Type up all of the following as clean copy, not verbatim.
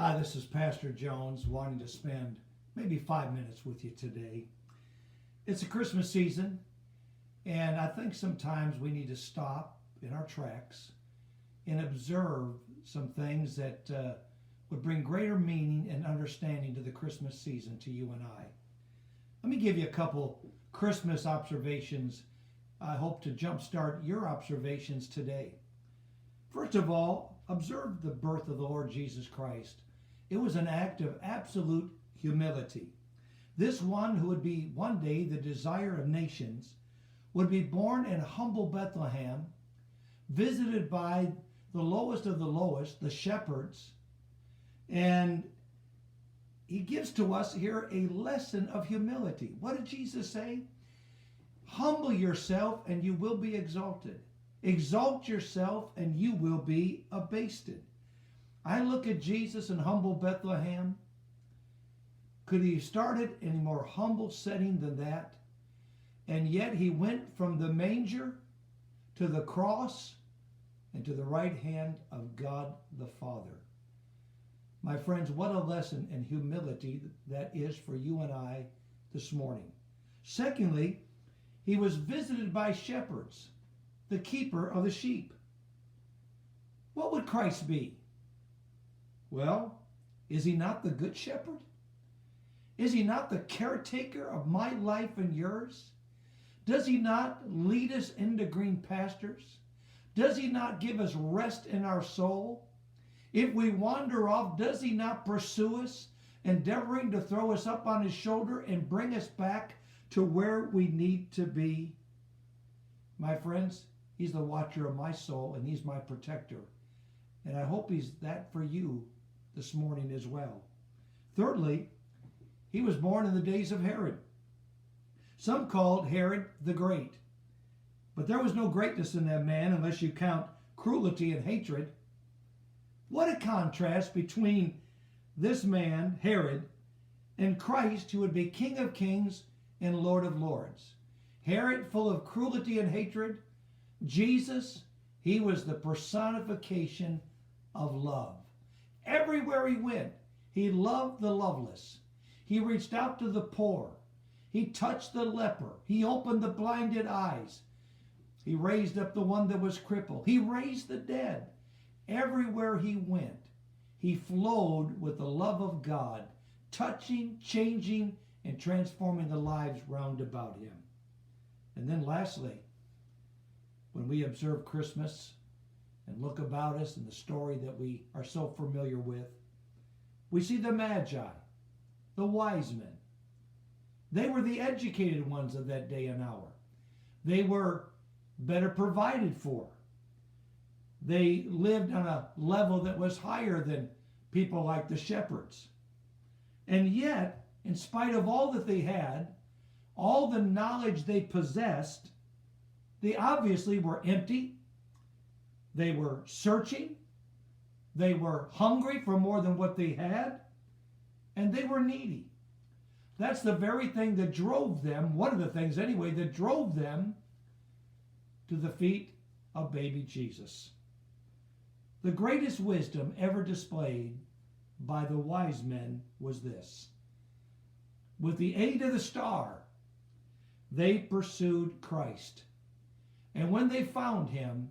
Hi, this is Pastor Jones wanting to spend maybe 5 minutes with you today. It's a Christmas season, and I think sometimes we need to stop in our tracks and observe some things that would bring greater meaning and understanding to the Christmas season to you and I. Let me give you a couple Christmas observations. I hope to jumpstart your observations today. First of all, observe the birth of the Lord Jesus Christ. It was an act of absolute humility. This one who would be one day the desire of nations would be born in humble Bethlehem, visited by the lowest of the lowest, the shepherds, and he gives to us here a lesson of humility. What did Jesus say? Humble yourself and you will be exalted. Exalt yourself and you will be abased. I look at Jesus in humble Bethlehem. Could he have started in a more humble setting than that? And yet he went from the manger to the cross and to the right hand of God the Father. My friends, what a lesson in humility that is for you and I this morning. Secondly, he was visited by shepherds, the keeper of the sheep. What would Christ be? Well, is he not the good shepherd? Is he not the caretaker of my life and yours? Does he not lead us into green pastures? Does he not give us rest in our soul? If we wander off, does he not pursue us, endeavoring to throw us up on his shoulder and bring us back to where we need to be? My friends, he's the watcher of my soul and he's my protector. And I hope he's that for you this morning as well. Thirdly, he was born in the days of Herod. Some called Herod the Great. But there was no greatness in that man unless you count cruelty and hatred. What a contrast between this man, Herod, and Christ, who would be King of Kings and Lord of Lords. Herod, full of cruelty and hatred. Jesus, he was the personification of love. Everywhere he went, he loved the loveless. He reached out to the poor. He touched the leper. He opened the blinded eyes. He raised up the one that was crippled. He raised the dead. Everywhere he went, he flowed with the love of God, touching, changing, and transforming the lives round about him. And then lastly, when we observe Christmas and look about us in the story that we are so familiar with, we see the Magi, the wise men. They were the educated ones of that day and hour. They were better provided for. They lived on a level that was higher than people like the shepherds. And yet, in spite of all that they had, all the knowledge they possessed, they obviously were empty. They were searching. They were hungry for more than what they had. And they were needy. That's the very thing that drove them, one of the things anyway, that drove them to the feet of baby Jesus. The greatest wisdom ever displayed by the wise men was this. With the aid of the star, they pursued Christ. And when they found him,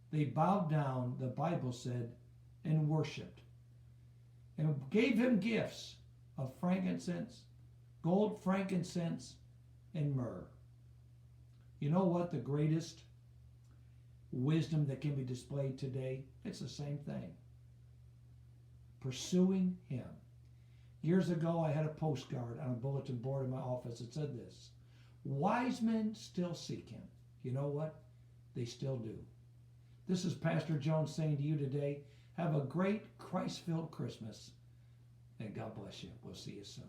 they bowed down, the Bible said, and worshiped. And gave him gifts of frankincense, gold, frankincense, and myrrh. You know what the greatest wisdom that can be displayed today? It's the same thing. Pursuing him. Years ago, I had a postcard on a bulletin board in my office that said this: wise men still seek him. You know what? They still do. This is Pastor Jones saying to you today, have a great Christ-filled Christmas, and God bless you. We'll see you soon.